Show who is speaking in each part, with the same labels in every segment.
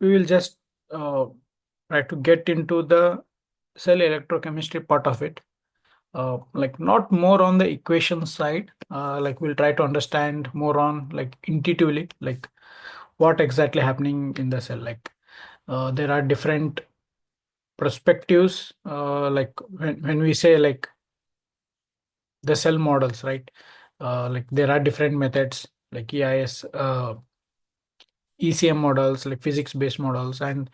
Speaker 1: we will just try to get into the cell electrochemistry part of it. Like not more on the equation side. Like we'll try to understand more on like intuitively, like what exactly happening in the cell. Like there are different perspectives. Like when we say like the cell models, right? Like there are different methods like EIS, ECM models, like physics-based models, and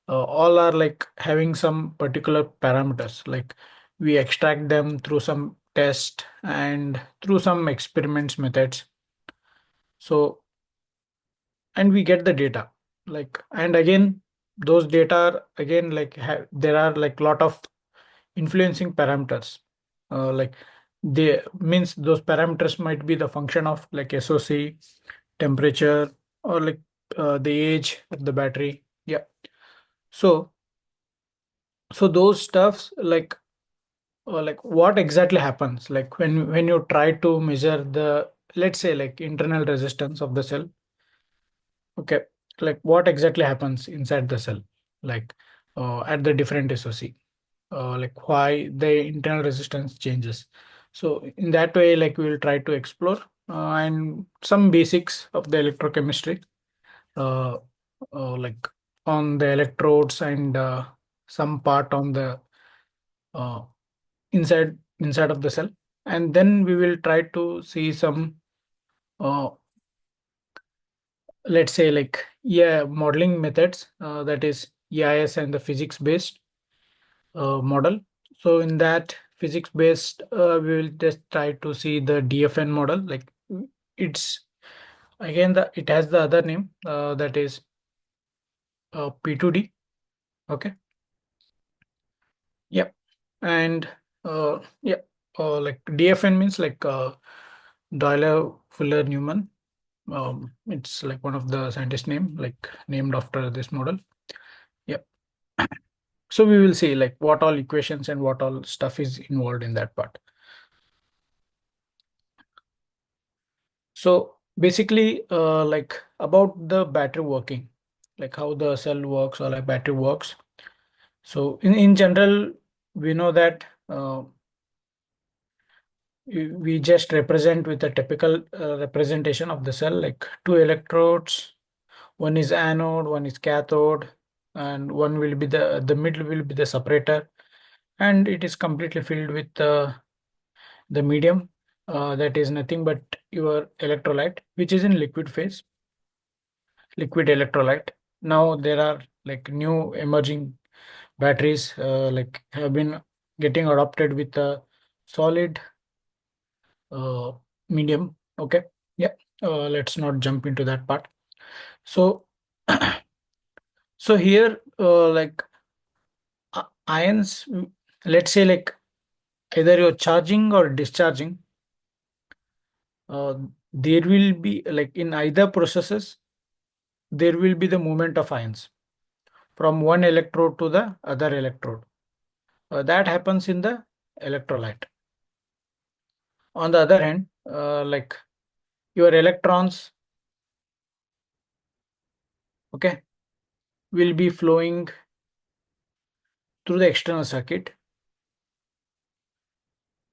Speaker 1: all are like having some particular parameters. Like we extract them through some test and through some experiments methods. So, and we get the data. Like, and again, those data are again like there are like lot of influencing parameters. Like they means those parameters might be the function of like SOC, temperature, or like the age of the battery. Yeah. So those stuffs like what exactly happens like when you try to measure the, let's say, like internal resistance of the cell. Okay, like what exactly happens inside the cell, like at the different SOC, like why the internal resistance changes. So in that way, like we will try to explore and some basics of the electrochemistry, uh, like on the electrodes and some part on the uh, inside of the cell, and then we will try to see some uh, let's say like modeling methods, that is EIS and the physics based model. So in that physics based, we will just try to see the DFN model. Like it's again the it has the other name, that is P2D. Okay. Yep. And yeah, like DFN means like Euler Fuller Newman. It's like one of the scientist name, like named after this model. Yep. So we will see like what all equations and what all stuff is involved in that part. So basically, like about the battery working, like how the cell works or like battery works. So in general, we know that we just represent with a typical representation of the cell, like two electrodes. One is anode, one is cathode, and one will be the middle will be the separator, and it is completely filled with the medium, that is nothing but your electrolyte, which is in liquid phase, liquid electrolyte. Now there are like new emerging batteries, like have been getting adopted with a solid uh, medium. Okay. Yeah. Let's not jump into that part. So so here, like ions, let's say like either you're charging or discharging, uh, there will be like in either processes, there will be the movement of ions from one electrode to the other electrode. That happens in the electrolyte. On the other hand, like your electrons, okay, will be flowing through the external circuit.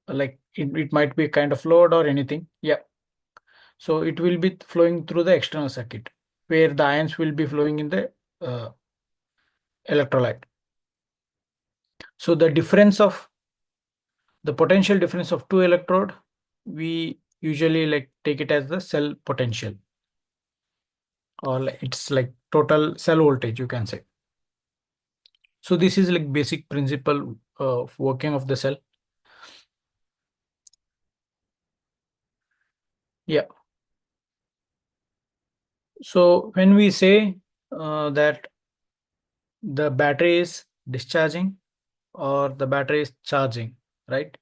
Speaker 1: Like it might be kind of load or anything. Yeah. So it will be flowing through the external circuit where the ions will be flowing in the uh, electrolyte. So the potential difference of two electrode, we usually like take it as the cell potential, or it's like total cell voltage, you can say. So this is like basic principle of working of the cell. Yeah. So when we say that the battery is discharging or the battery is charging, right?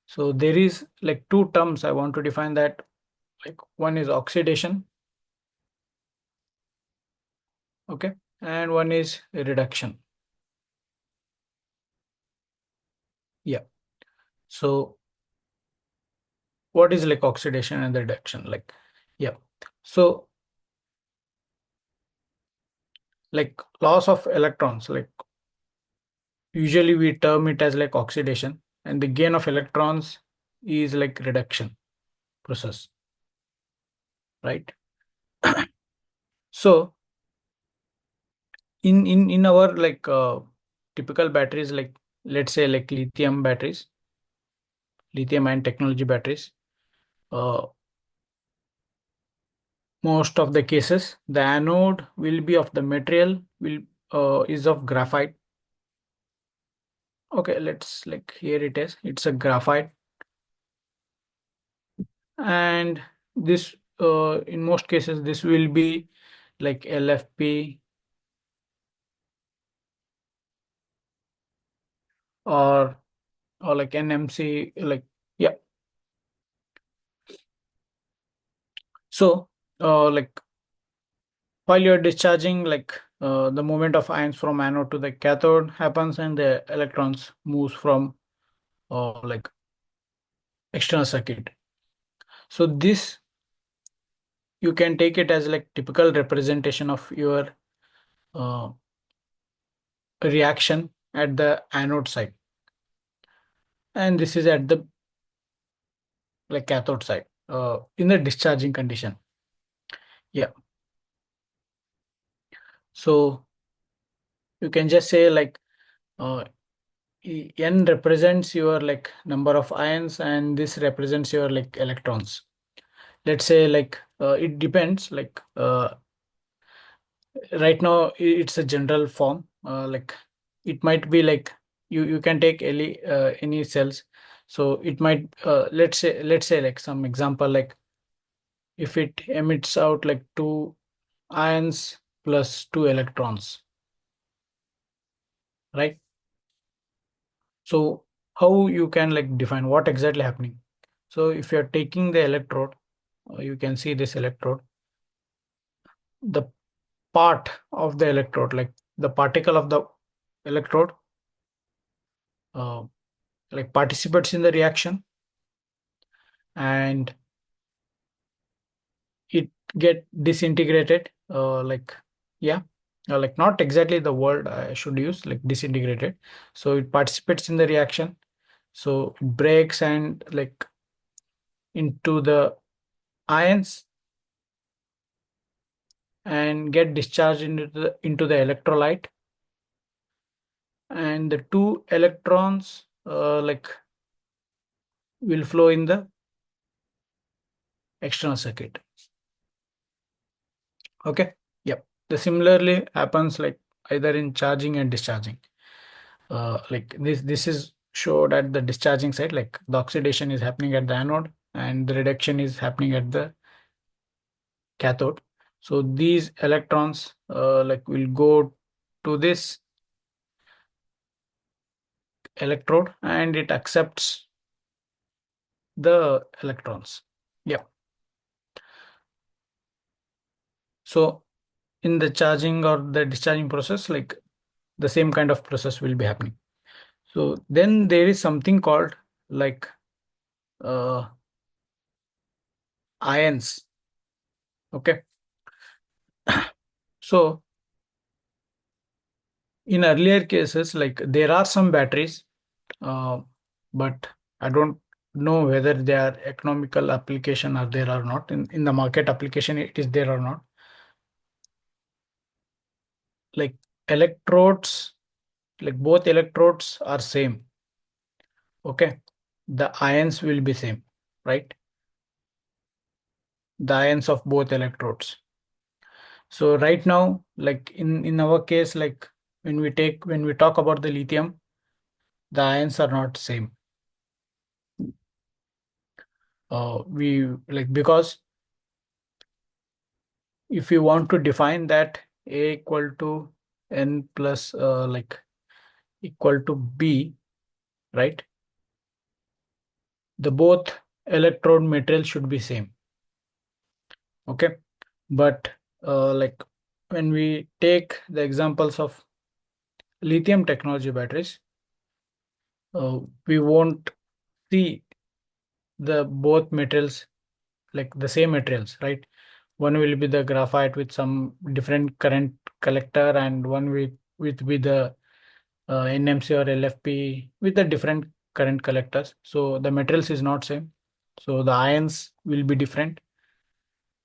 Speaker 1: So there is like two terms I want to define that. Like one is oxidation, okay, and one is reduction. Yeah. So what is like oxidation and reduction? Like, yeah. So like loss of electrons, like usually we term it as like oxidation, and the gain of electrons is like reduction process, right? So in our like typical batteries, like let's say like lithium batteries, lithium ion technology batteries, uh, most of the cases the anode will be of the material will is of graphite. Okay, let's like here it is, it's a graphite. And this in most cases this will be like LFP or like NMC, like yeah. So like while you're discharging, like the movement of ions from anode to the cathode happens, and the electrons moves from like external circuit. So this you can take it as like typical representation of your uh, reaction at the anode side, and this is at the like cathode side in the discharging condition. Yeah. So you can just say like uh, n represents your like number of ions, and this represents your like electrons. Let's say like it depends, like right now it's a general form, like it might be like you can take any cells. So it might let's say like some example, like if it emits out like two ions plus two electrons, right? So how you can like define what exactly happening? So if you're taking the electrode, you can see this electrode, the part of the electrode, like the particle of the electrode uh, like participates in the reaction, and it get disintegrated, like yeah, like not exactly the word I should use, like disintegrated. So it participates in the reaction, so it breaks and like into the ions and get discharged into the electrolyte, and the two electrons like will flow in the external circuit. Okay. Yep. The similarly happens like either in charging and discharging. Like this is showed at the discharging side, like the oxidation is happening at the anode and the reduction is happening at the cathode. So these electrons like will go to this electrode and it accepts the electrons. Yeah. So in the charging or the discharging process, like the same kind of process will be happening. So then there is something called like uh, ions. Okay. So in earlier cases, like there are some batteries, uh, but I don't know whether they are economical application are there or not. In the market application, it is there or not. Like electrodes, like both electrodes are same. Okay. The ions will be same, right? The ions of both electrodes. So right now, like in our case, like when we talk about the lithium, the ions are not same. We like because if you want to define that A equal to N plus like equal to B, right? The both electrode material should be same. Okay. But like when we take the examples of lithium technology batteries, we won't see the both materials like the same materials, right? One will be the graphite with some different current collector and one with the NMC or LFP with the different current collectors. So the materials is not same. So the ions will be different.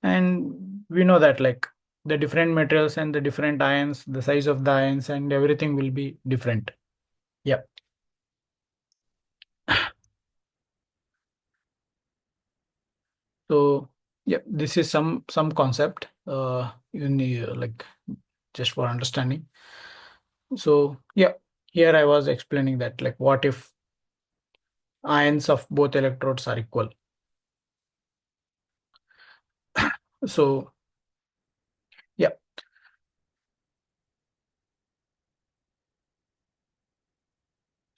Speaker 1: And we know that like the different materials and the different ions, the size of the ions and everything will be different. Yeah. So yeah, this is some concept you need like just for understanding. So yeah, here I was explaining that like what if ions of both electrodes are equal. So yeah,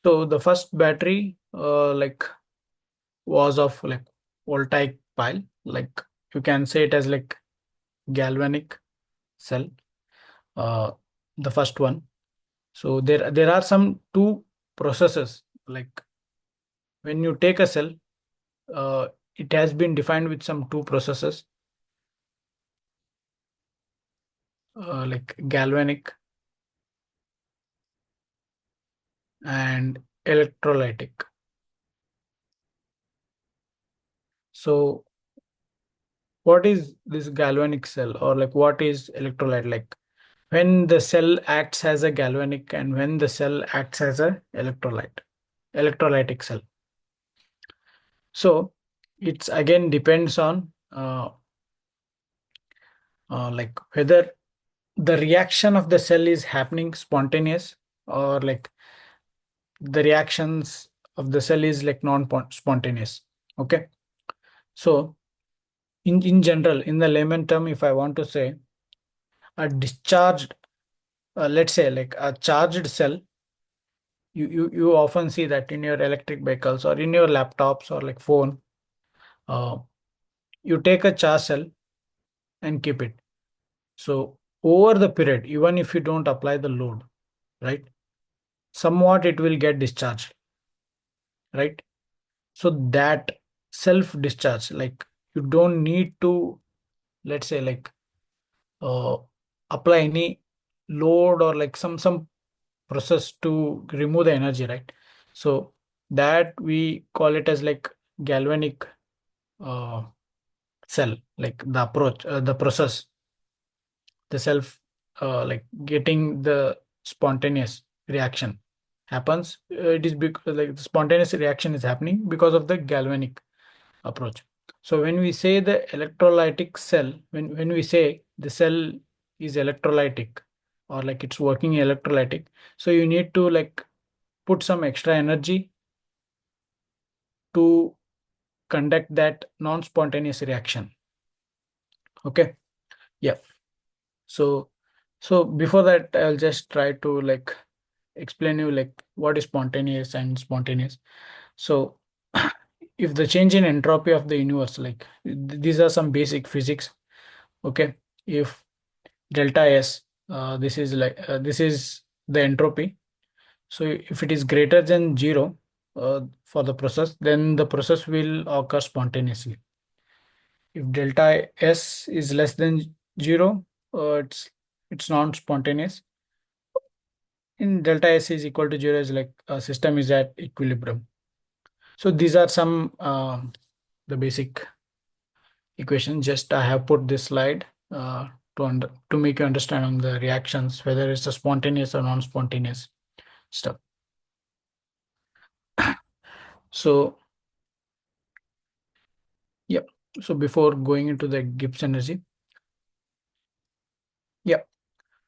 Speaker 1: so the first battery like was of like voltaic pile, like you can say it as like galvanic cell, uh, the first one. So there are some two processes like when you take a cell, uh, it has been defined with some two processes like galvanic and electrolytic. So what is this galvanic cell or like what is electrolyte? Like when the cell acts as a galvanic and when the cell acts as a electrolytic cell. So it's again depends on like whether the reaction of the cell is happening spontaneous or like the reactions of the cell is like non-spontaneous. Okay. So in general, in the layman term, if I want to say a discharged, let's say like a charged cell, you often see that in your electric vehicles or in your laptops or like phone, uh, you take a charge cell and keep it. So over the period, even if you don't apply the load, right, somewhat it will get discharged, right? So that self discharge, like you don't need to, let's say like uh, apply any load or like some process to remove the energy, right? So that we call it as like galvanic uh, cell, like the approach, the process, the self like getting the spontaneous reaction happens. It is because like the spontaneous reaction is happening because of the galvanic approach. So when we say the electrolytic cell, when we say the cell is electrolytic or like it's working electrolytic, so you need to like put some extra energy to conduct that non-spontaneous reaction. Okay. Yeah. So before that, I'll just try to like explain you like what is spontaneous and spontaneous. So if the change in entropy of the universe, like these are some basic physics. Okay. If delta S, this is like this is the entropy. So if it is greater than zero for the process, then the process will occur spontaneously. If delta S is less than zero, it's non-spontaneous. In delta S is equal to zero is like a system is at equilibrium. So these are some the basic equation. Just I have put this slide to make you understand on the reactions, whether it's a spontaneous or non-spontaneous stuff. So yeah. So before going into the Gibbs energy, yeah.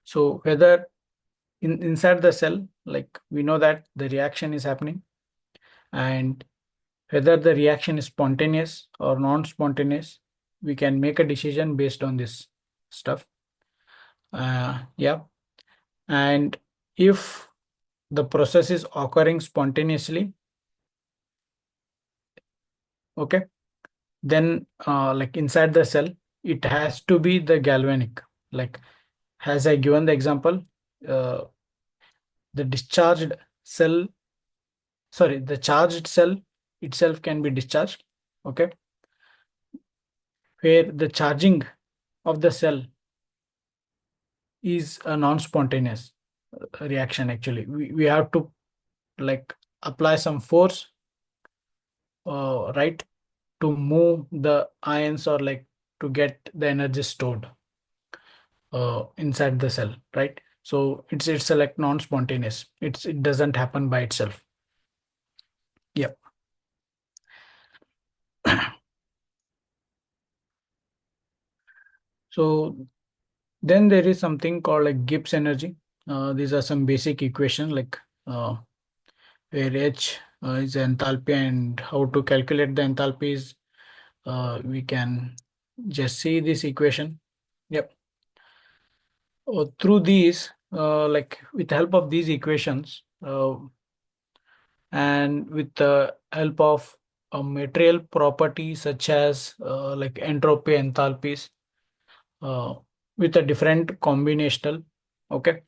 Speaker 1: So whether inside the cell, like we know that the reaction is happening, and whether the reaction is spontaneous or non-spontaneous, we can make a decision based on this stuff. Yeah. And if the process is occurring spontaneously, okay, then like inside the cell, it has to be the galvanic. Like as I given the example, uh, the discharged cell, sorry, the charged cell itself can be discharged, okay, where the charging of the cell is a non-spontaneous reaction. Actually, we have to like apply some force, right, to move the ions, or like to get the energy stored inside the cell, right? So it's a like non-spontaneous. It doesn't happen by itself. Yep. So then there is something called like Gibbs energy. These are some basic equation, like uh, where H is enthalpy, and how to calculate the enthalpies. We can just see this equation. Yep. Through these, like with the help of these equations, and with the help of a material property such as like entropy, enthalpies, uh, with a different combinational, okay,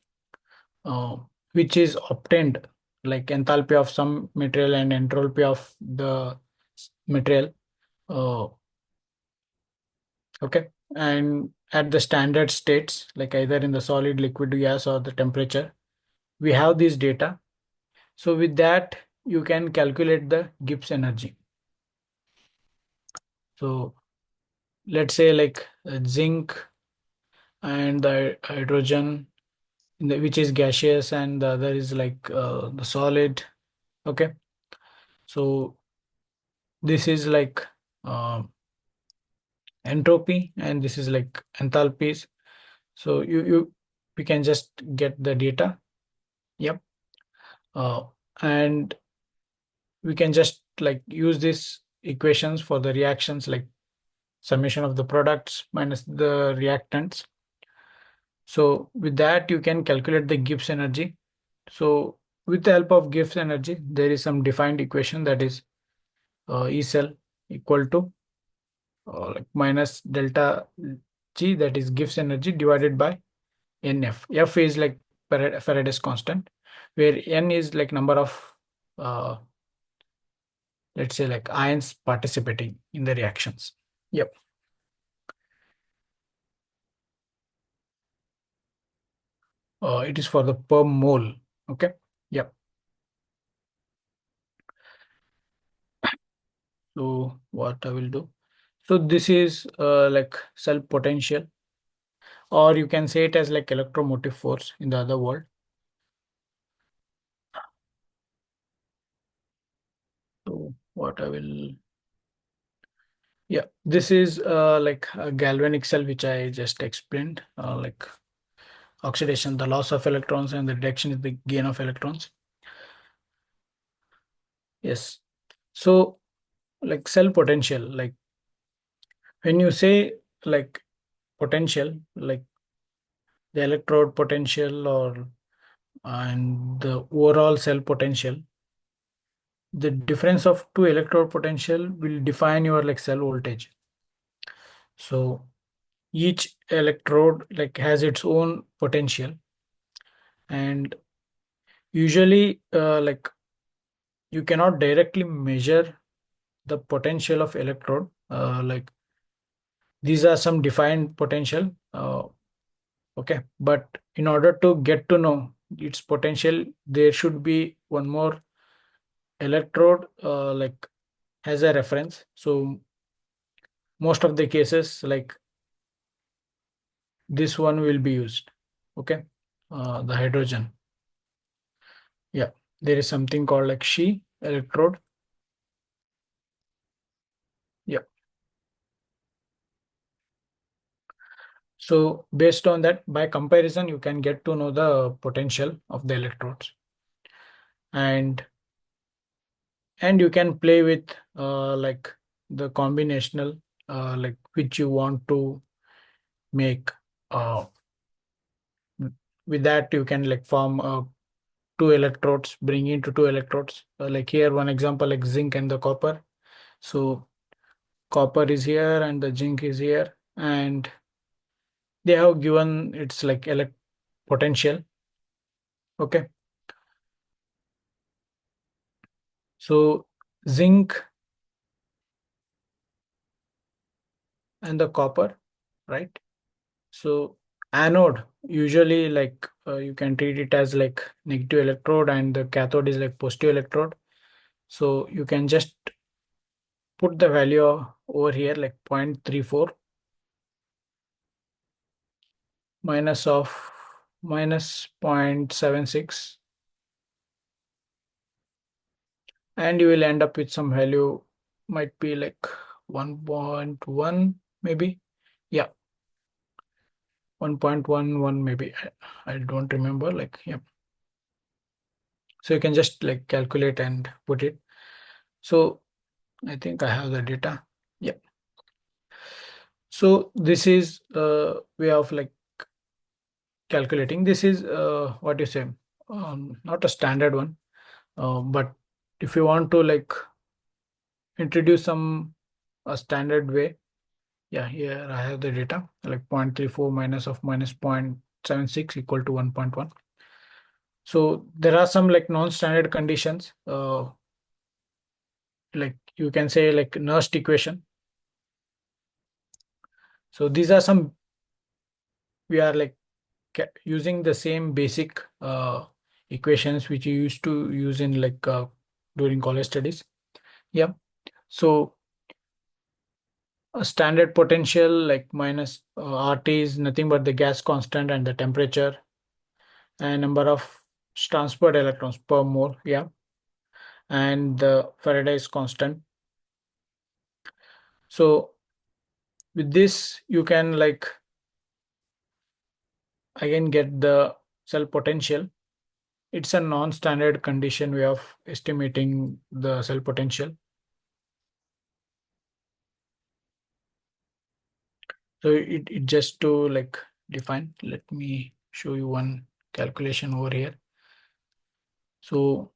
Speaker 1: uh, which is obtained, like enthalpy of some material and entropy of the material, uh, okay, and at the standard states, like either in the solid, liquid, gas, or the temperature, we have this data. So with that, you can calculate the Gibbs energy. So let's say like zinc and the hydrogen, which is gaseous, and the other is like the solid. Okay, so this is like uh, entropy, and this is like enthalpies. So you we can just get the data. Yep. uh, and we can just like use these equations for the reactions, like summation of the products minus the reactants. So with that, you can calculate the Gibbs energy. So with the help of Gibbs energy, there is some defined equation, that is E cell equal to like minus delta G, that is Gibbs energy, divided by NF. F is like Faraday's constant, where N is like number of uh, let's say like ions participating in the reactions. Yep. It is for the per mole. Okay. Yep. So what I will do. So this is like cell potential, or you can say it as like electromotive force in the other word. So what I will, yeah, this is like a galvanic cell, which I just explained, like oxidation, the loss of electrons, and the reduction is the gain of electrons. Yes. So like cell potential, like when you say like potential, like the electrode potential, or and the overall cell potential, the difference of two electrode potential will define your like cell voltage. So each electrode like has its own potential, and usually like you cannot directly measure the potential of electrode. Like these are some defined potential, okay, but in order to get to know its potential, there should be one more electrode like has a reference. So most of the cases, like this one will be used. Okay. The hydrogen. Yeah. There is something called like She electrode. Yeah. So based on that, by comparison, you can get to know the potential of the electrodes, and you can play with like the combinational, like which you want to make. Uh, with that, you can like form two electrodes, bring into two electrodes. Like here, one example, like zinc and the copper. So copper is here and the zinc is here, and they have given its like elect potential. Okay. So zinc and the copper, right? So anode usually like you can treat it as like negative electrode and the cathode is like positive electrode. So you can just put the value over here like 0.34 minus of minus 0.76, and you will end up with some value, might be like 1.1 maybe. Yeah, 1.11 maybe. I don't remember, like, yeah. So you can just like calculate and put it. So I think I have the data. Yeah. So this is way of like calculating. This is what you say, not a standard one, but if you want to like introduce some a standard way, yeah, here I have the data like 0.34 minus of minus 0.76 equal to 1.1. So there are some like non-standard conditions, like you can say like Nernst equation. So these are some, we are like using the same basic equations which you used to use in like during college studies. Yeah. So a standard potential like minus RT is nothing but the gas constant and the temperature and number of transferred electrons per mole. Yeah. And the Faraday's constant. So with this, you can like again get the cell potential. It's a non-standard condition way of estimating the cell potential. So it just to like define, let me show you one calculation over here. So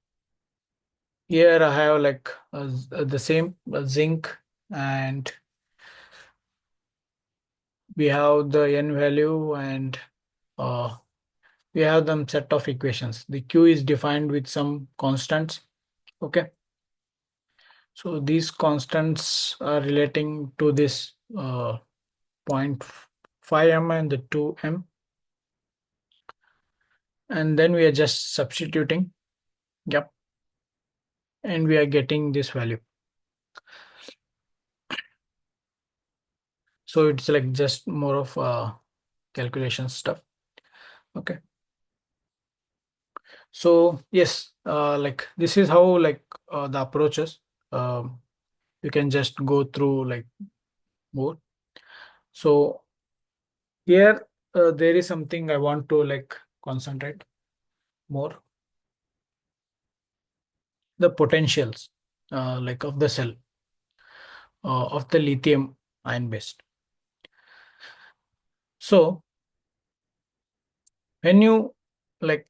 Speaker 1: here I have like the same zinc, and we have the n value, and uh, we have them set of equations. The Q is defined with some constants. Okay. So these constants are relating to this zero point 0.5 m and the 2 m. And then we are just substituting. Yep. And we are getting this value. So it's like just more of calculation stuff. Okay. So yes, like this is how like the approaches. Um, you can just go through like more. So here there is something I want to like concentrate more. The potentials like of the cell of the lithium ion based. So when you like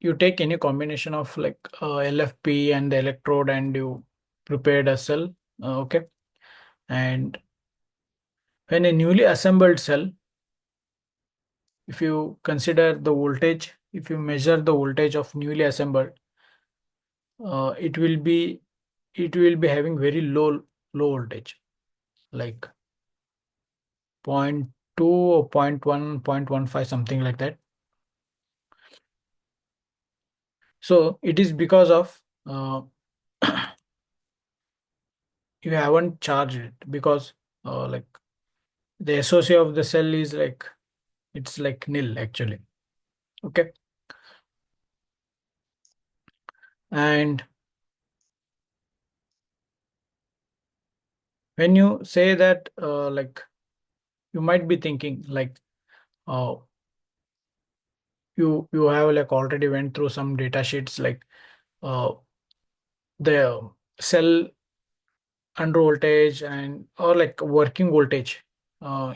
Speaker 1: you take any combination of like LFP and the electrode and you prepared a cell, okay, and when a newly assembled cell, if you consider the voltage, if you measure the voltage of newly assembled, uh, it will be it will be having very low voltage, like zero point 0.2 or 0.1, 0.15, something like that. So it is because of you haven't charged it, because like the SOC of the cell is like it's like nil actually. Okay. And when you say that like you might be thinking like uh, you have like already went through some data sheets like uh, the cell under voltage and or like working voltage,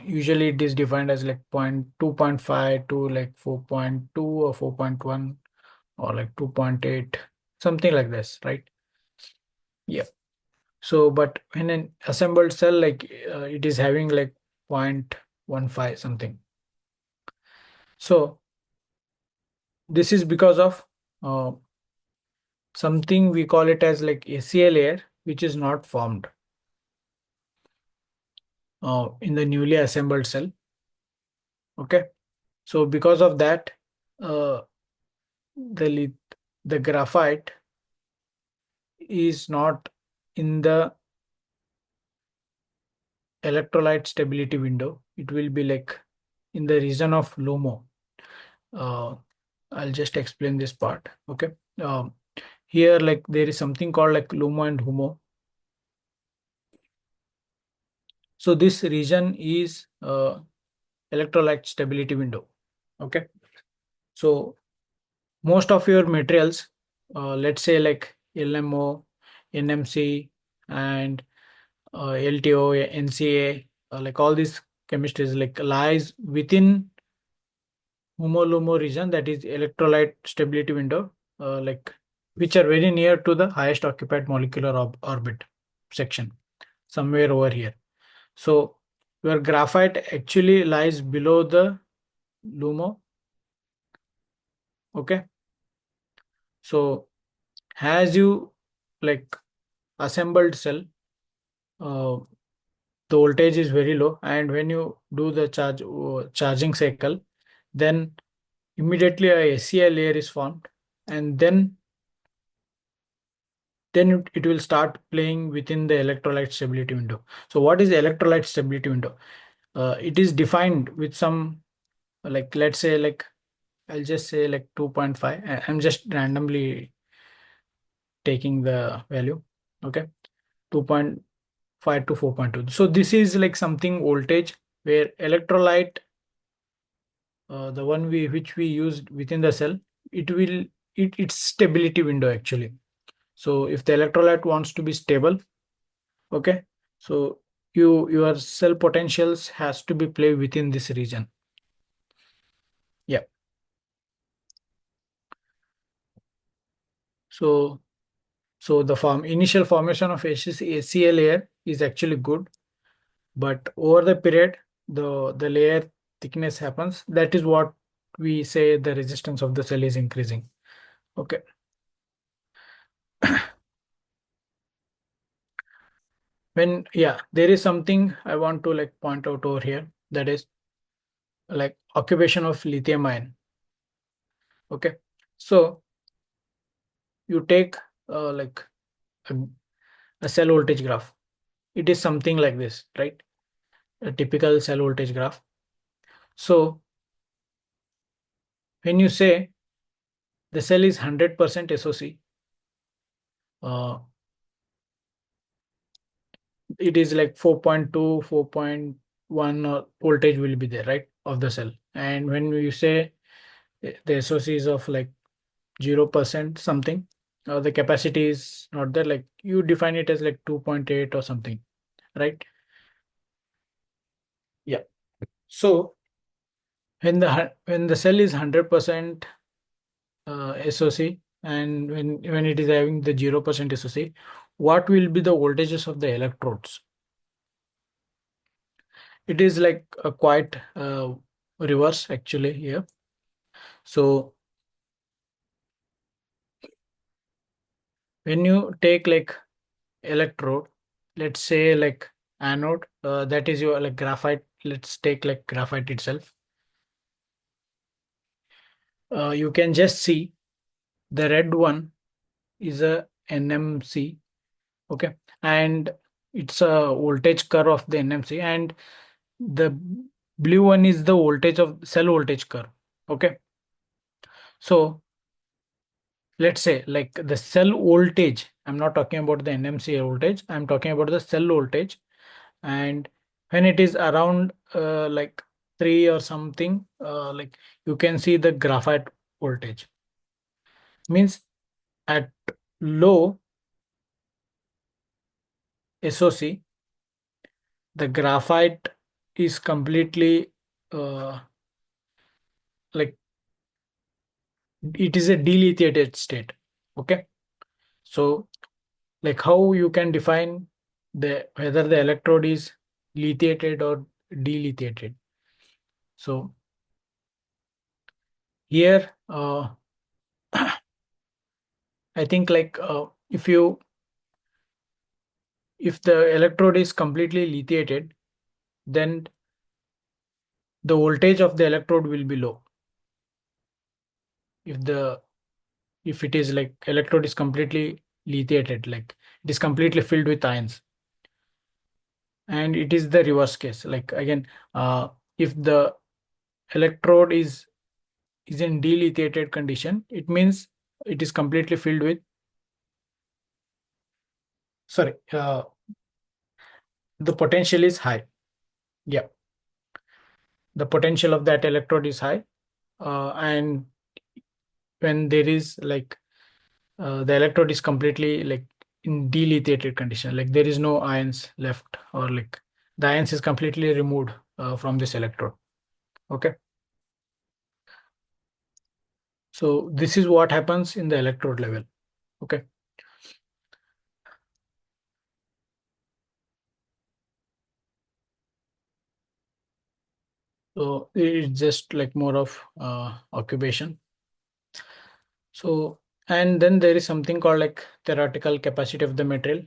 Speaker 1: usually it is defined as like 2.5 to like 4.2 or 4.1 or like 2.8, something like this, right? Yeah. So but in an assembled cell, like it is having like 0.15 something. So this is because of uh, something we call it as like ACA layer, which is not formed in the newly assembled cell. Okay. So because of that, uh, the the graphite is not in the electrolyte stability window. It will be like in the region of LUMO. Uh, I'll just explain this part. Okay. Um, Here, like there is something called like LUMO and HUMO. So this region is electrolyte stability window. Okay. So most of your materials, let's say like LMO, NMC, and LTO, NCA, like all these chemistries like lies within homolumo region, that is electrolyte stability window, like which are very near to the highest occupied molecular orbit section, somewhere over here. So your graphite actually lies below the LUMO. Okay. So as you like assembled cell, uh, the voltage is very low, and when you do the charging cycle, then immediately a SCI layer is formed, and then it will start playing within the electrolyte stability window. So what is the electrolyte stability window? It is defined with some, like let's say like I'll just say like 2.5. I'm just randomly taking the value. Okay. 2.5 to 4.2. So this is like something voltage where electrolyte, the one which we used within the cell, it will its stability window actually. So if the electrolyte wants to be stable, okay, so your cell potentials has to be play within this region. Yeah. So the initial formation of HCl layer is actually good, but over the period, the layer thickness happens. That is what we say the resistance of the cell is increasing. Okay. When, yeah, there is something I want to like point out over here, that is like occupation of lithium ion. Okay. So you take like a, a cell voltage graph. It is something like this, right? A typical cell voltage graph. So when you say the cell is 100% SOC, uh, it is like 4.2, 4.1 voltage will be there, right, of the cell. And when you say the SOC is of like 0% something, the capacity is not there, like you define it as like 2.8 or something, right? Yeah. So when the cell is 100% SOC, and when it is having the 0% SOC, what will be the voltages of the electrodes? It is like a quite reverse actually here. So when you take like electrode, let's say like anode, that is your like graphite. Let's take like graphite itself. You can just see the red one is a NMC. Okay. And it's a voltage curve of the NMC, and the blue one is the voltage of cell voltage curve. Okay. So let's say like the cell voltage, I'm not talking about the NMC voltage, I'm talking about the cell voltage. And when it is around like 3 or something, like you can see the graphite voltage, means at low SOC, the graphite is completely like it is a delithiated state. Okay. So like how you can define the whether the electrode is lithiated or delithiated. So here, I think like if the electrode is completely lithiated, then the voltage of the electrode will be low. If it is like electrode is completely lithiated, like it is completely filled with ions. And it is the reverse case. Like again, if the electrode is in delithiated condition, it means it is completely filled with, sorry, the potential is high. Yeah, the potential of that electrode is high. And when there is like the electrode is completely like in delithiated condition, like there is no ions left, or like the ions is completely removed from this electrode. Okay, so this is what happens in the electrode level. Okay, so it's just like more of occupation. So, and then there is something called like theoretical capacity of the material.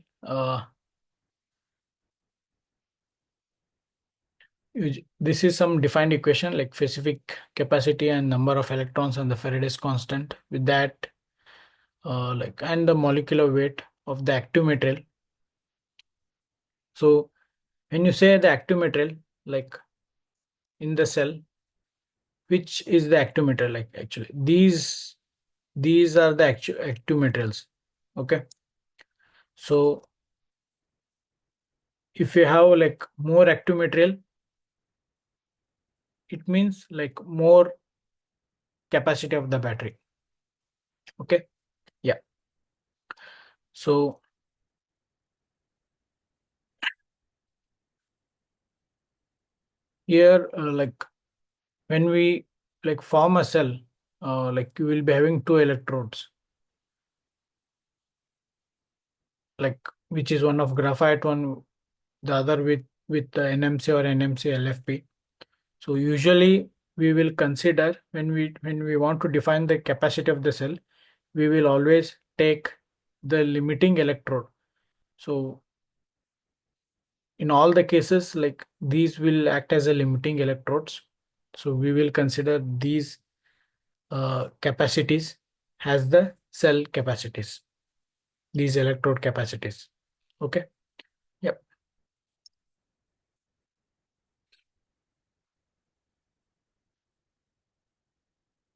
Speaker 1: This is some defined equation like specific capacity and number of electrons and the Faraday's constant. With that, like, and the molecular weight of the active material. So when you say the active material, like in the cell, which is the active material? Like actually, these are the actual active materials. Okay, so if you have like more active material, it means like more capacity of the battery. Okay, yeah. So here, like when we like form a cell, like you will be having two electrodes, like which is one of graphite, one the other with the NMC or NMC LFP. So usually we will consider when we want to define the capacity of the cell, we will always take the limiting electrode. So in all the cases, like these will act as a limiting electrodes. So we will consider these capacities as the cell capacities, these electrode capacities. Okay. Yep.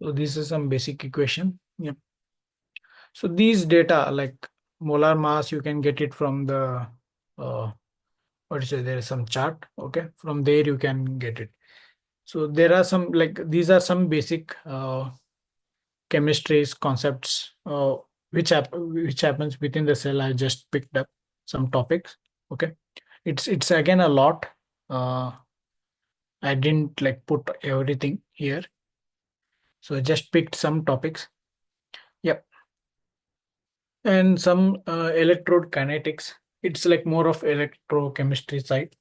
Speaker 1: So this is some basic equation. Yep. So these data like molar mass, you can get it from the what is it? There is some chart. Okay. From there you can get it. So there are some like these are some basic chemistries concepts which happens within the cell. I just picked up some topics. Okay, it's again a lot. I didn't like put everything here, so I just picked some topics. Yep. And some electrode kinetics. It's like more of electrochemistry side,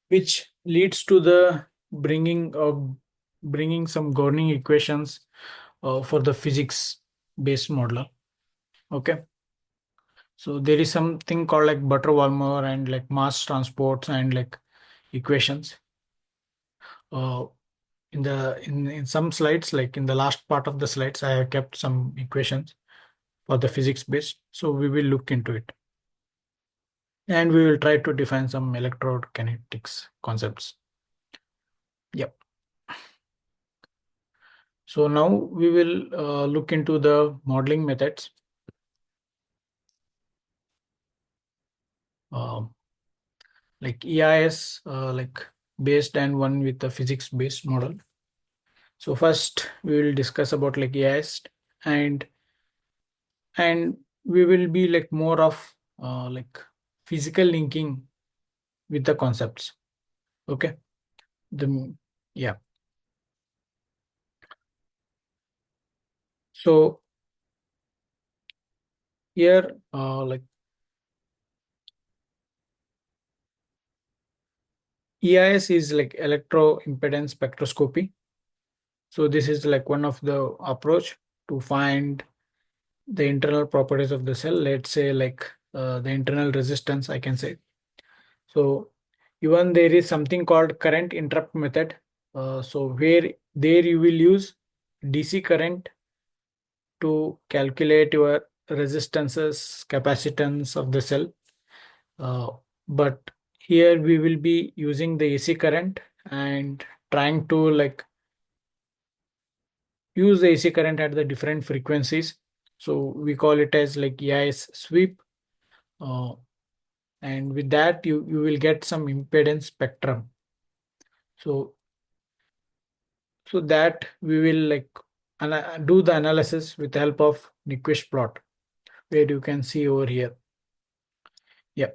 Speaker 1: which leads to the bringing some governing equations for the physics based model. Okay. So there is something called like Butterworth and like mass transports and like equations. Uh, in some slides, like in the last part of the slides, I have kept some equations for the physics based. So we will look into it, and we will try to define some electrode kinetics concepts. Yep. So now we will look into the modeling methods. Uh, like EIS, like based and one with the physics based model. So first we will discuss about like EIS, and and we will be like more of like physical linking with the concepts. Okay. The yeah. So here like EIS is like electro impedance spectroscopy. So this is like one of the approach to find the internal properties of the cell. Let's say like the internal resistance, I can say. So even there is something called current interrupt method. So where there you will use DC current to calculate your resistances, capacitance of the cell. Uh, but here we will be using the AC current and trying to like use the AC current at the different frequencies. So we call it as like EIS sweep. Uh, and with that, you will get some impedance spectrum. So that we will like do the analysis with the help of Nyquist plot, where you can see over here. Yeah.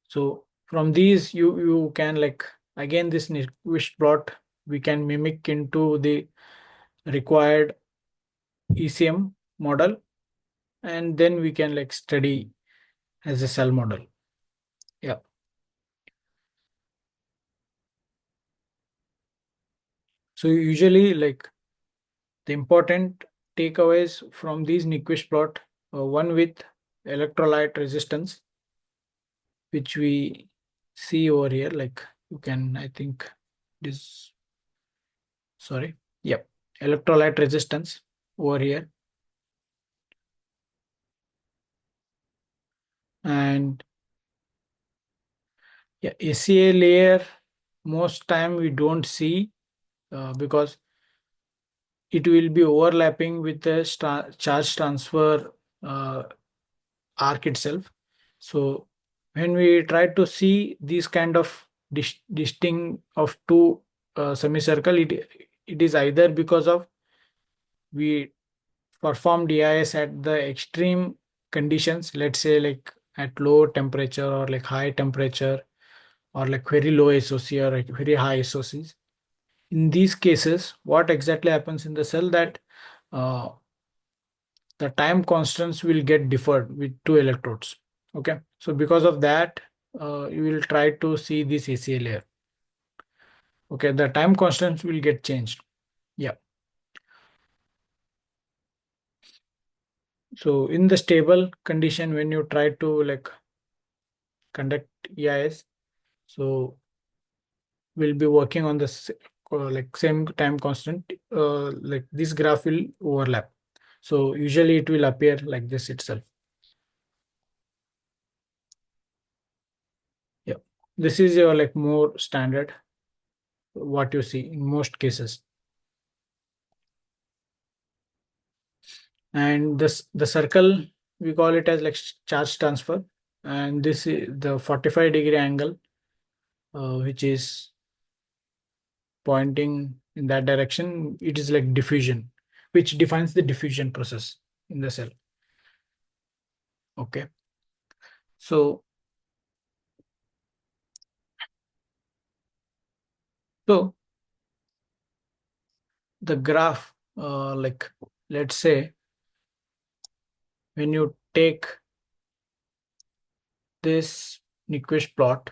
Speaker 1: So from these, you can like again this Nyquist plot we can mimic into the required ECM model, and then we can like study as a cell model. Yeah. So usually like the important takeaways from these Nyquist plot, one with electrolyte resistance, which we see over here. Like you can, I think this, sorry. Yep. Electrolyte resistance over here. And yeah, ACA layer, most time we don't see because it will be overlapping with the charge transfer uh, arc itself. So when we try to see these kind of distinct of two semicircle, it is either because of we perform DIS at the extreme conditions, let's say like at low temperature or like high temperature or like very low SOC or like very high SOCs. In these cases, what exactly happens in the cell that uh, the time constants will get deferred with two electrodes. Okay, so because of that, you will try to see this ACA layer. Okay, the time constants will get changed. Yeah. So in the stable condition, when you try to like conduct EIS, so we'll be working on the like same time constant. Like this graph will overlap. So usually it will appear like this itself. Yeah. This is your like more standard what you see in most cases. And this the circle we call it as like charge transfer, and this is the 45-degree angle which is pointing in that direction. It is like diffusion, which defines the diffusion process in the cell. Okay, so so the graph like let's say when you take this Nyquist plot,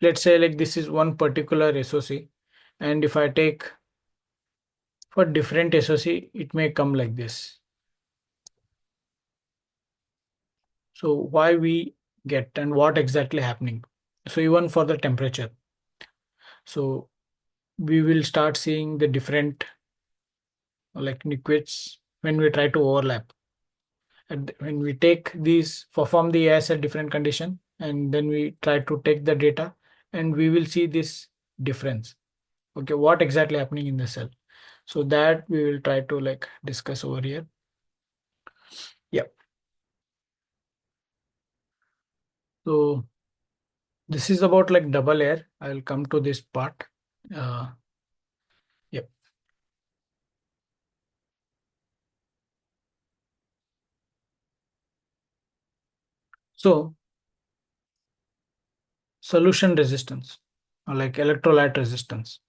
Speaker 1: let's say like this is one particular SOC, and if I take for different SOC, it may come like this. So why we get and what exactly happening? So even for the temperature, so we will start seeing the different like liquids when we try to overlap. And when we take these, perform the AS at different condition, and then we try to take the data, and we will see this difference. Okay, what exactly happening in the cell? So that we will try to like discuss over here. Yeah. So this is about like double air. I will come to this part. Uh, yeah. So solution resistance or like electrolyte resistance.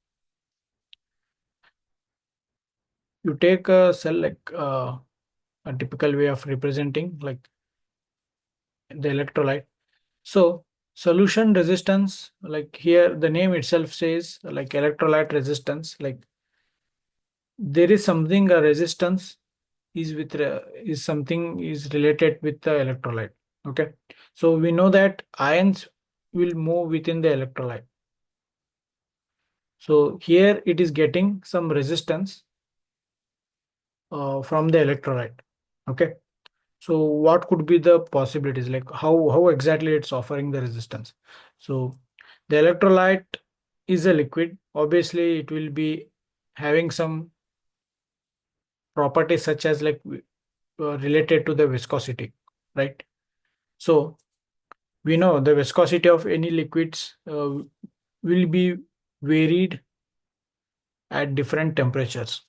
Speaker 1: You take a cell like a typical way of representing like the electrolyte. So solution resistance, like here the name itself says like electrolyte resistance, like there is something a resistance is with is something is related with the electrolyte. Okay, so we know that ions will move within the electrolyte. So here it is getting some resistance from the electrolyte. Okay. So what could be the possibilities? Like how exactly it's offering the resistance? So the electrolyte is a liquid. Obviously, it will be having some properties such as like related to the viscosity, right? So we know the viscosity of any liquids will be varied at different temperatures.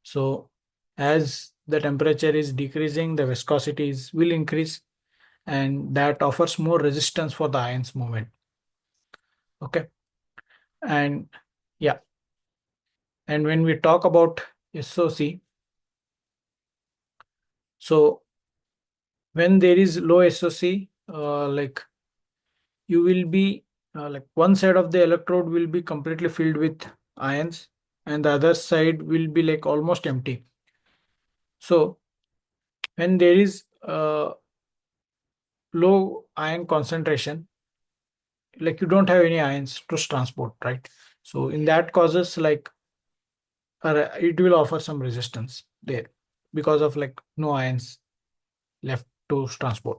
Speaker 1: So as the temperature is decreasing, the viscosities will increase, and that offers more resistance for the ions movement. Okay. And yeah, and when we talk about SOC, so when there is low SOC, like you will be like one side of the electrode will be completely filled with ions, and the other side will be like almost empty. So when there is low ion concentration, like you don't have any ions to transport, right? So in that causes like it will offer some resistance there because of like no ions left to transport.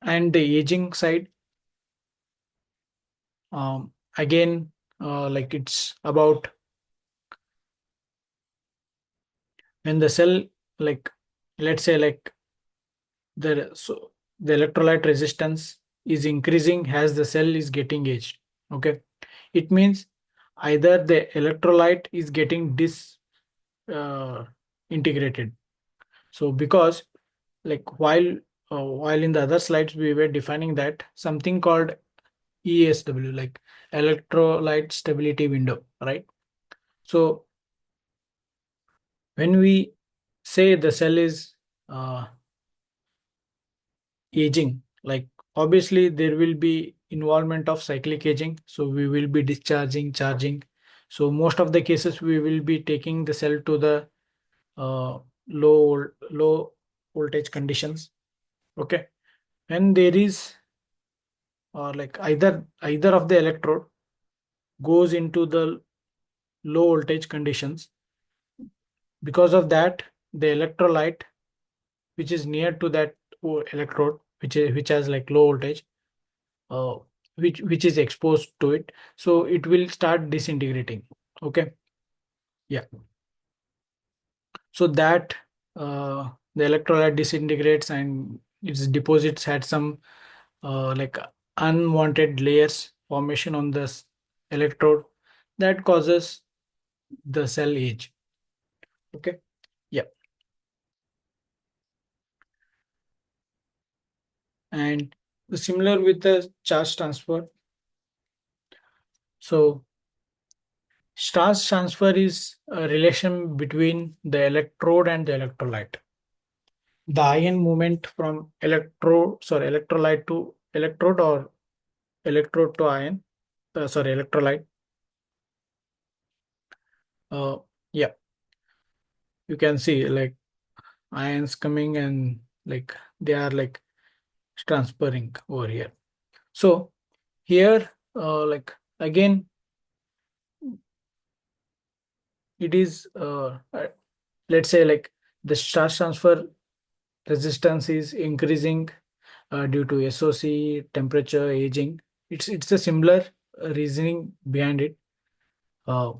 Speaker 1: And the aging side, again, like it's about when the cell, like let's say like the electrolyte resistance is increasing as the cell is getting aged. Okay, it means either the electrolyte is getting dis integrated. So because like while in the other slides we were defining that something called ESW, like electrolyte stability window, right? So when we say the cell is uh, aging, like obviously there will be involvement of cyclic aging, so we will be discharging, charging. So most of the cases we will be taking the cell to the uh, low voltage conditions. Okay, and there is like either of the electrode goes into the low voltage conditions. Because of that, the electrolyte which is near to that electrode, which has like low voltage, uh, which is exposed to it, so it will start disintegrating. Okay, yeah. So that the electrolyte disintegrates and its deposits had some like unwanted layers formation on this electrode that causes the cell age. Okay, yeah. And similar with the charge transfer. So charge transfer is a relation between the electrode and the electrolyte. The ion movement from electrolyte to electrode, or electrode to ion, electrolyte. uh, yeah, you can see like ions coming and like they are like transferring over here. So here like again it is let's say like the charge transfer resistance is increasing due to SOC, temperature, aging. It's a similar reasoning behind it. Uh,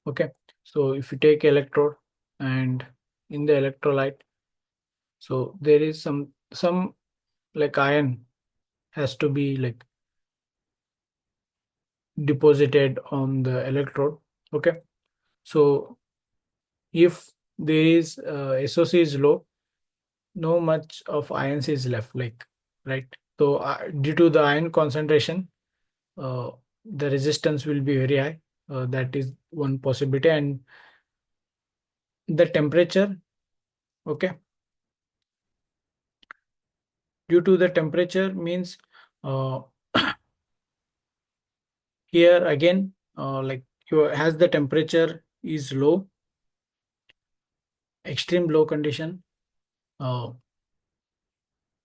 Speaker 1: okay, so if you take electrode and in the electrolyte, so there is some like ion has to be like deposited on the electrode. Okay, so if there is SOC is low, no much of ions is left, like, right? So due to the ion concentration, uh, the resistance will be very high. That is one possibility. And the temperature, okay, due to the temperature means uh, here again, like as the temperature is low, extreme low condition, uh,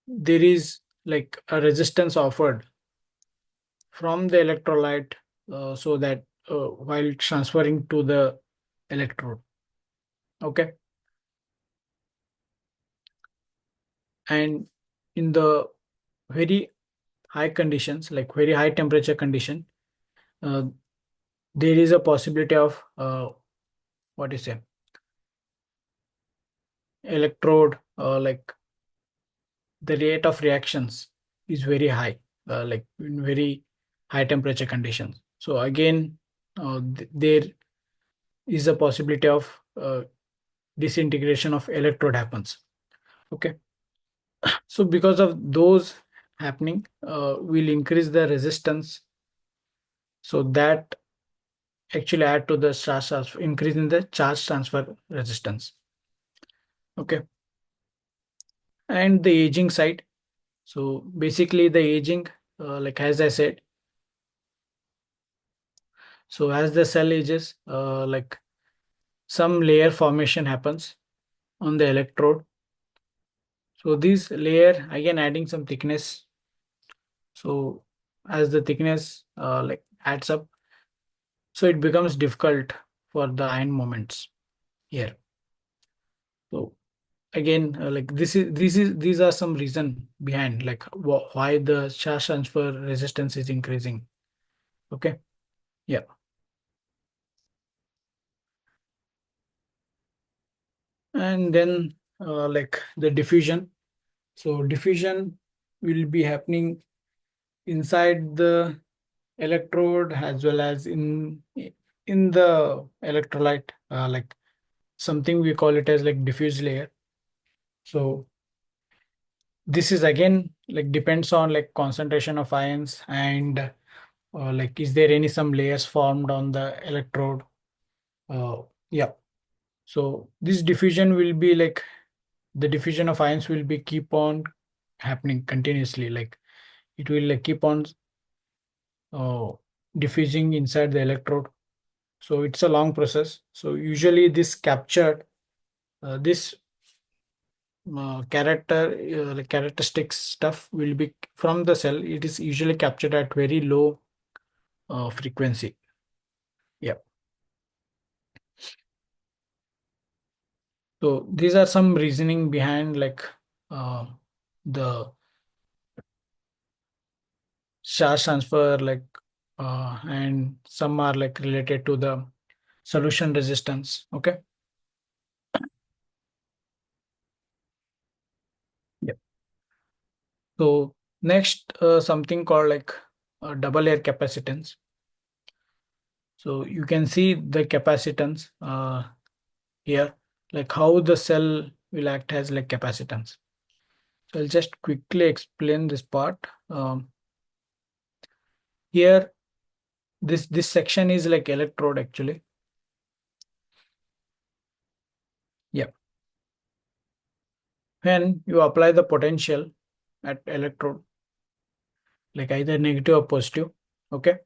Speaker 1: there is like a resistance offered from the electrolyte, so that while transferring to the electrode. Okay. And in the very high conditions, like very high temperature condition, uh, there is a possibility of what is it, electrode, like the rate of reactions is very high, like in very high temperature conditions. So again, there is a possibility of disintegration of electrode happens. Okay. So because of those happening, will increase the resistance, so that actually add to the charge transfer, increase in the charge transfer resistance. Okay. And the aging side. So basically the aging, like as I said, so as the cell ages, like some layer formation happens on the electrode. So this layer again adding some thickness. So as the thickness like adds up, so it becomes difficult for the ion moments here. So again, like these are some reason behind like why the charge transfer resistance is increasing. Okay. Yeah. And then like the diffusion. So diffusion will be happening inside the electrode as well as in the electrolyte, like something we call it as like diffuse layer. So this is again like depends on like concentration of ions, and like is there any some layers formed on the electrode. Yeah. So this diffusion will be like the diffusion of ions will be keep on happening continuously, like it will like keep on uh, diffusing inside the electrode. So it's a long process. So usually this captured, this like characteristics stuff will be from the cell. It is usually captured at very low frequency. Yeah. So these are some reasoning behind like uh, the charge transfer, like and some are like related to the solution resistance. Okay. Yeah. So next, something called like double layer capacitance. So you can see the capacitance here, like how the cell will act as like capacitance. So I'll just quickly explain this part. Here, this section is like electrode actually. Yeah. When you apply the potential at electrode, like either negative or positive. Okay.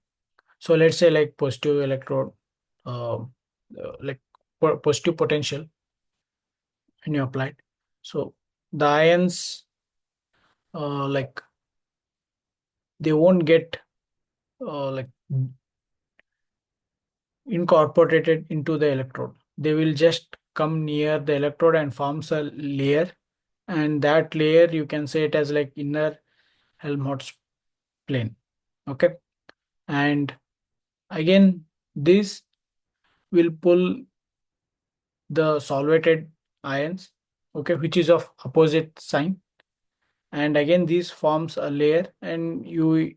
Speaker 1: So let's say like positive electrode, like positive potential, and you apply it. So the ions, like they won't get like incorporated into the electrode. They will just come near the electrode and forms a layer, and that layer you can say it as like inner Helmholtz plane. Okay. And again, this will pull the solvated ions, okay, which is of opposite sign. And again, this forms a layer, and you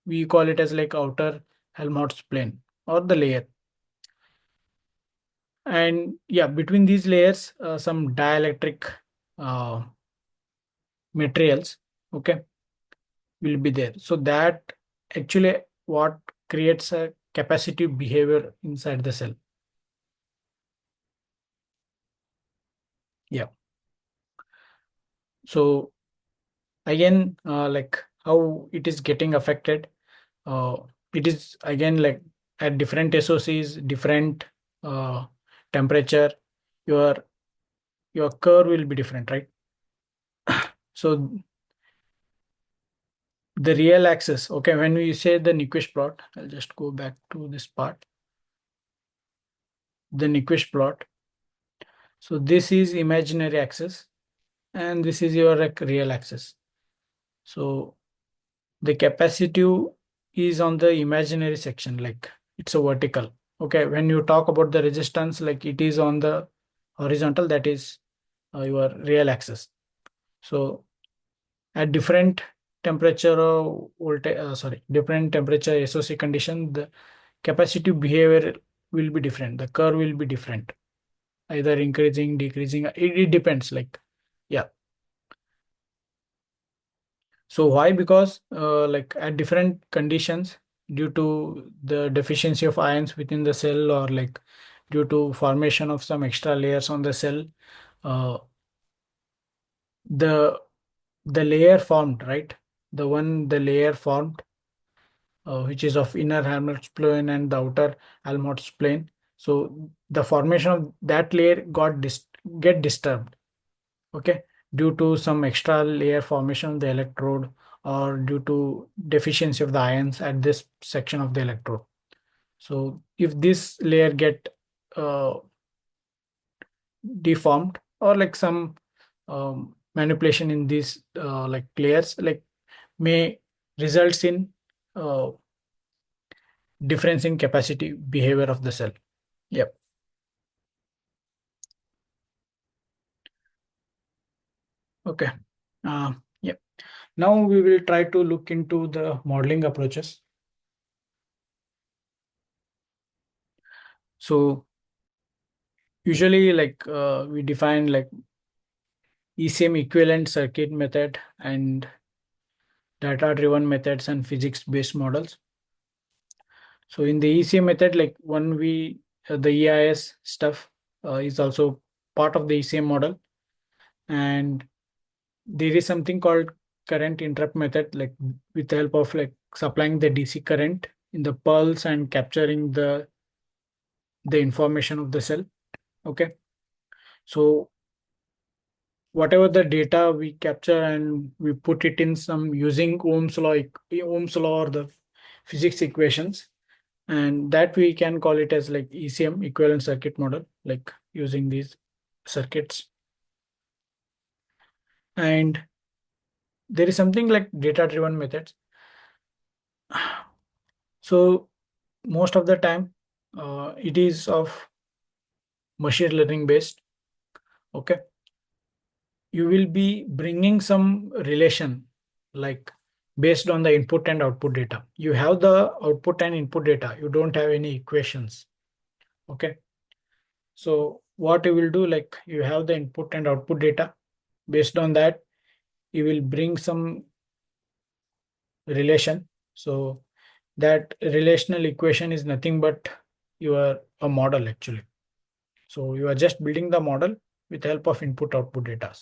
Speaker 1: we call it as like outer Helmholtz plane or the layer. And yeah, between these layers, some dielectric uh, materials, okay, will be there. So that actually what creates a capacitive behavior inside the cell. Yeah. So again, like how it is getting affected, uh, it is again like at different SOCs, different uh, temperature, your your curve will be different, right? So the real axis. Okay, when we say the Nyquist plot, I'll just go back to this part. The Nyquist plot. So this is imaginary axis, and this is your like real axis. So the capacitive is on the imaginary section, like it's a vertical. Okay, when you talk about the resistance, like it is on the horizontal, that is your real axis. So at different temperature voltage, sorry, different temperature SOC condition, the capacitive behavior will be different. The curve will be different, either increasing, decreasing. It depends. Like, yeah. So why? Because like at different conditions, due to the deficiency of ions within the cell, or like due to formation of some extra layers on the cell, uh, the the layer formed, right? The layer formed, which is of inner Helmholtz plane and the outer Helmholtz plane. So the formation of that layer get disturbed. Okay, due to some extra layer formation of the electrode, or due to deficiency of the ions at this section of the electrode. So if this layer get uh, deformed, or like some manipulation in these like layers, like may results in uh, difference in capacity behavior of the cell. Yep. Okay. Yep. Now we will try to look into the modeling approaches. So usually, like we define like ECM equivalent circuit method and data driven methods and physics based models. So in the ECM method, like one we the EIS stuff is also part of the ECM model, and there is something called current interrupt method, like with the help of like supplying the DC current in the pulse and capturing the information of the cell. Okay, so whatever the data we capture and we put it in some using Ohm's law or the physics equations, and that we can call it as like ECM equivalent circuit model, like using these circuits. And there is something like data driven methods. So most of the time it is of machine learning based. Okay, you will be bringing some relation, like based on the input and output data. You have the output and input data, you don't have any equations. Okay, so what you will do, like you have the input and output data. Based on that, you will bring some relation. So that relational equation is nothing but your a model actually. So you are just building the model with help of input output data.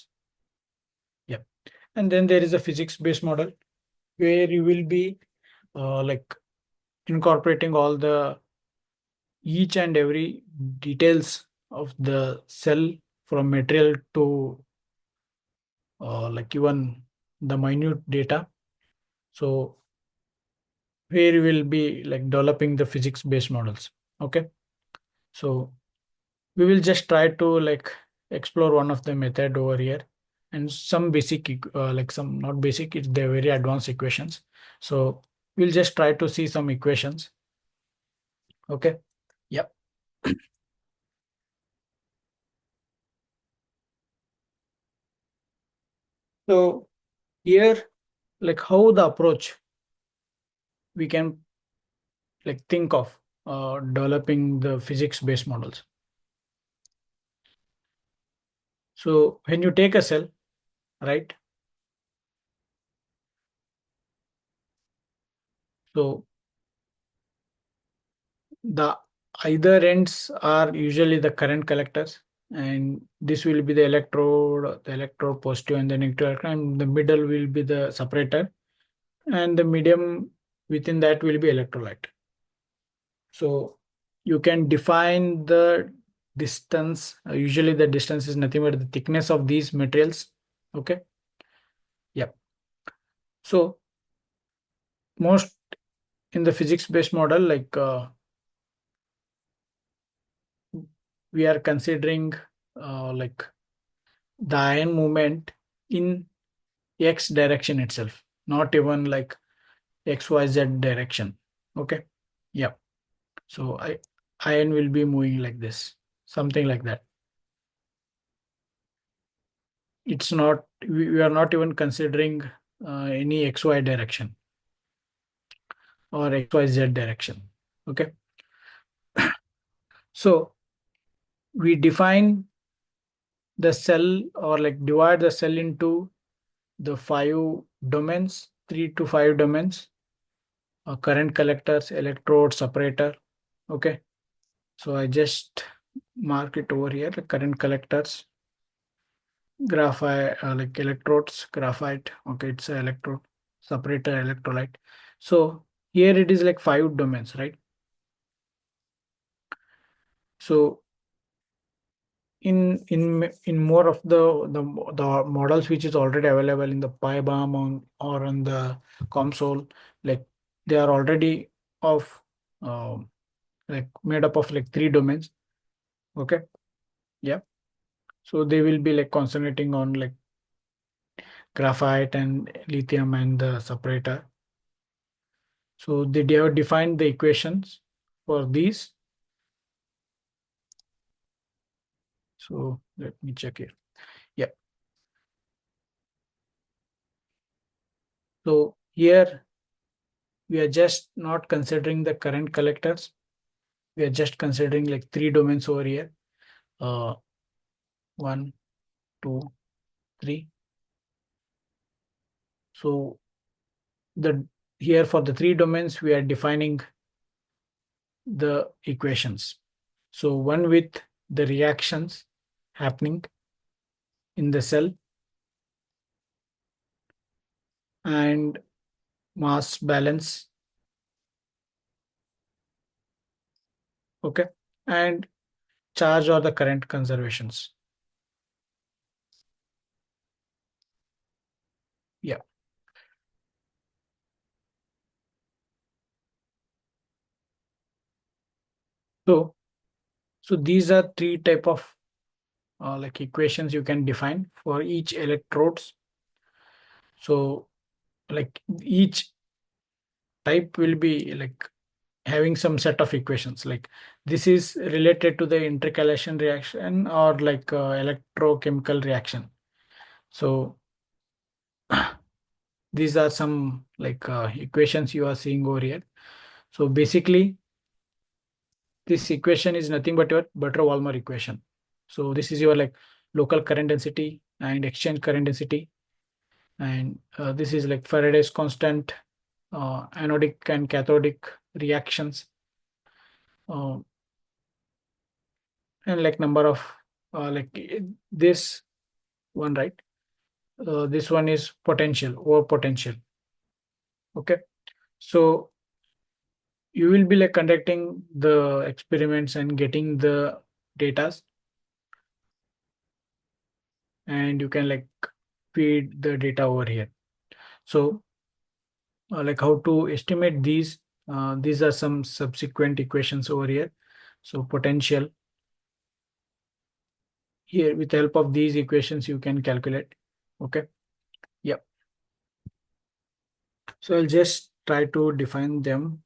Speaker 1: Yeah. And then there is a physics based model where you will be like incorporating all the each and every details of the cell, from material to like even the minute data. So where you will be like developing the physics based models. Okay, so we will just try to like explore one of the method over here, and some basic like some not basic, it's the very advanced equations. So we'll just try to see some equations. Okay. Yep. So here, like how the approach we can like think of developing the physics based models. So when you take a cell, right? So the either ends are usually the current collectors, and this will be the electrode positive and the negative electron, and the middle will be the separator, and the medium within that will be electrolyte. So you can define the distance. Usually the distance is nothing but the thickness of these materials. Okay. Yep. So most in the physics based model, like we are considering like the ion movement in x direction itself, not even like xyz direction. Okay. Yeah. So ion will be moving like this, something like that. It's not, we are not even considering any xy direction or xyz direction. Okay. So we define the cell, or like divide the cell into the five domains, 3 to 5 domains: current collectors, electrode, separator. Okay. So I just mark it over here, the current collectors, graphite, like electrodes, graphite. Okay, it's a electrode, separator, electrolyte. So here it is like 5 domains, right? So in more of the models which is already available in the PyBarm or on the console, like they are already of like made up of like 3 domains. Okay. Yeah. So they will be like concentrating on like graphite and lithium and the separator. So they have defined the equations for these. So let me check here. Yeah. So here we are just not considering the current collectors. We are just considering like 3 domains over here. Uh, 1, 2, 3. So the here for the 3 domains, we are defining the equations. So one with the reactions happening in the cell and mass balance. Okay. And charge or the current conservations. Yeah. So these are 3 type of like equations you can define for each electrodes. So like each type will be like having some set of equations, like this is related to the intercalation reaction or like electrochemical reaction. So these are some like equations you are seeing over here. So basically this equation is nothing but your Butler-Volmer equation. So this is your like local current density and exchange current density, and this is like Faraday's constant, anodic and cathodic reactions, uh, and like number of this one, right? This one is potential or potential. Okay. So you will be like conducting the experiments and getting the datas, and you can like feed the data over here. So like how to estimate these are some subsequent equations over here. So potential, here with the help of these equations you can calculate. Okay. Yeah. So I'll just try to define them.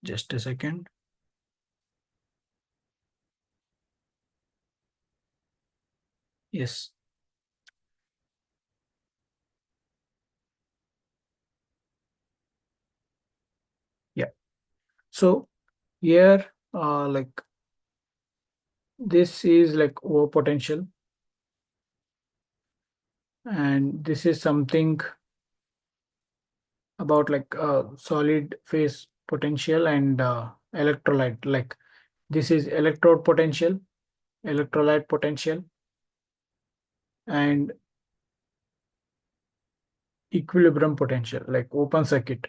Speaker 1: Just a second. Yes. Yeah. So here like this is like over potential, and this is something about like solid phase potential and electrolyte. Like this is electrode potential, electrolyte potential, and equilibrium potential, like open circuit.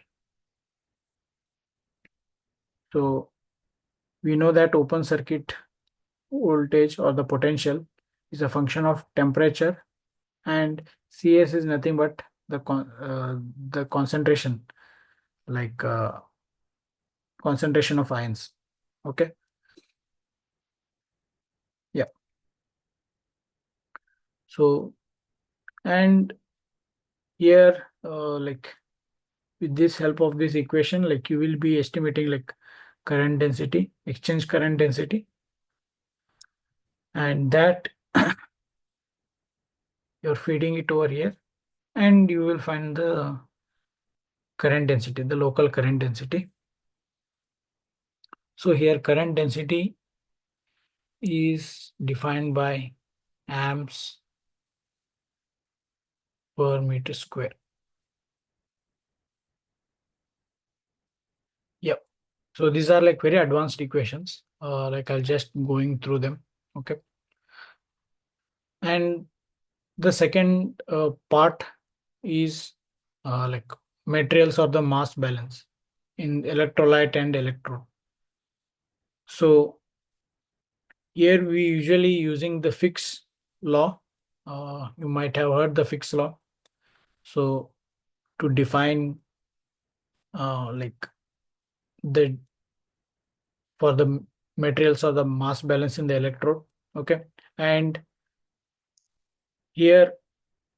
Speaker 1: So we know that open circuit voltage or the potential is a function of temperature, and Cs is nothing but the concentration, like concentration of ions. Okay. Yeah. So, and here, like with this help of this equation, like you will be estimating like current density, exchange current density, and that you're feeding it over here, and you will find the current density, the local current density. So here current density is defined by amps per meter square. Yep. So these are like very advanced equations. Like I'll just going through them. Okay. And the second part is like materials or the mass balance in electrolyte and electrode. So here we usually using the Fick's law. You might have heard the Fick's law. So to define like the for the materials or the mass balance in the electrode. Okay. And here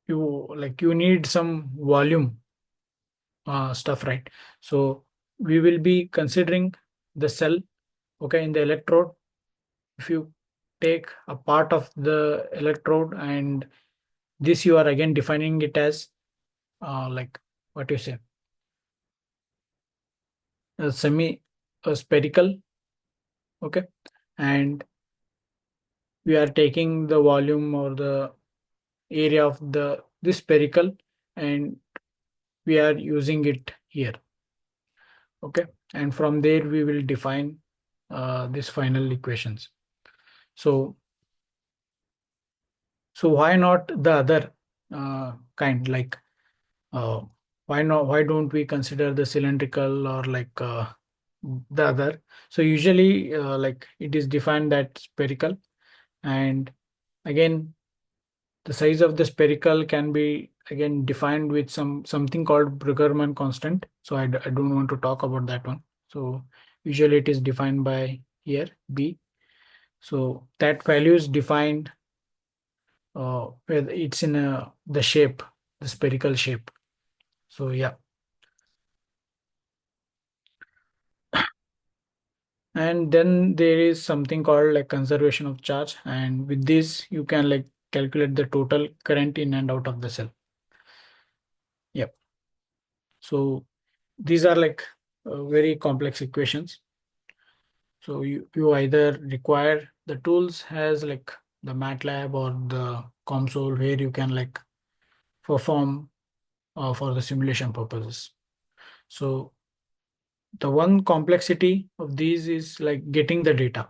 Speaker 1: you need some volume stuff, right? So we will be considering the cell. Okay, in the electrode, if you take a part of the electrode, and this you are again defining it as like what you say, a semi a spherical. Okay. And we are taking the volume or the area of the this spherical, and we are using it here. Okay. And from there we will define these final equations. So why not the other kind, like uh, why don't we consider the cylindrical or like the other? So usually like it is defined that spherical, and again the size of the spherical can be again defined with something called Bruggerman constant. So I don't want to talk about that one. So usually it is defined by here B. So that value is defined where it's in the shape, the spherical shape. So yeah. And then there is something called like conservation of charge, and with this you can like calculate the total current in and out of the cell. Yep. So these are like very complex equations. So you either require the tools as like the MATLAB or the COMSOL, where you can like perform for the simulation purposes. So the one complexity of these is like getting the data.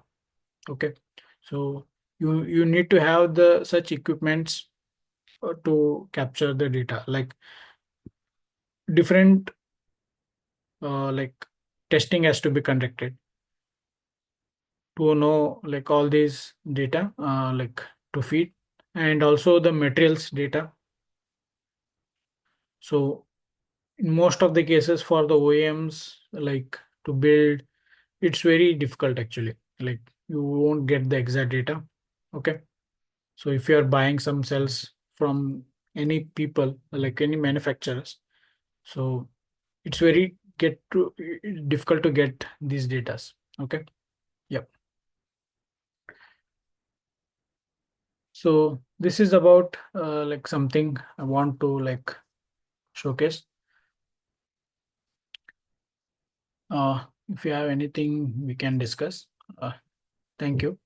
Speaker 1: Okay. So you need to have the such equipments to capture the data, like different like testing has to be conducted to know like all these data like to feed, and also the materials data. So in most of the cases for the OEMs, like to build, it's very difficult actually, like you won't get the exact data. Okay. So if you are buying some cells from any people, like any manufacturers, so it's very get to difficult to get these datas. Okay. Yep. So this is about like something I want to like showcase. If you have anything we can discuss. Thank you.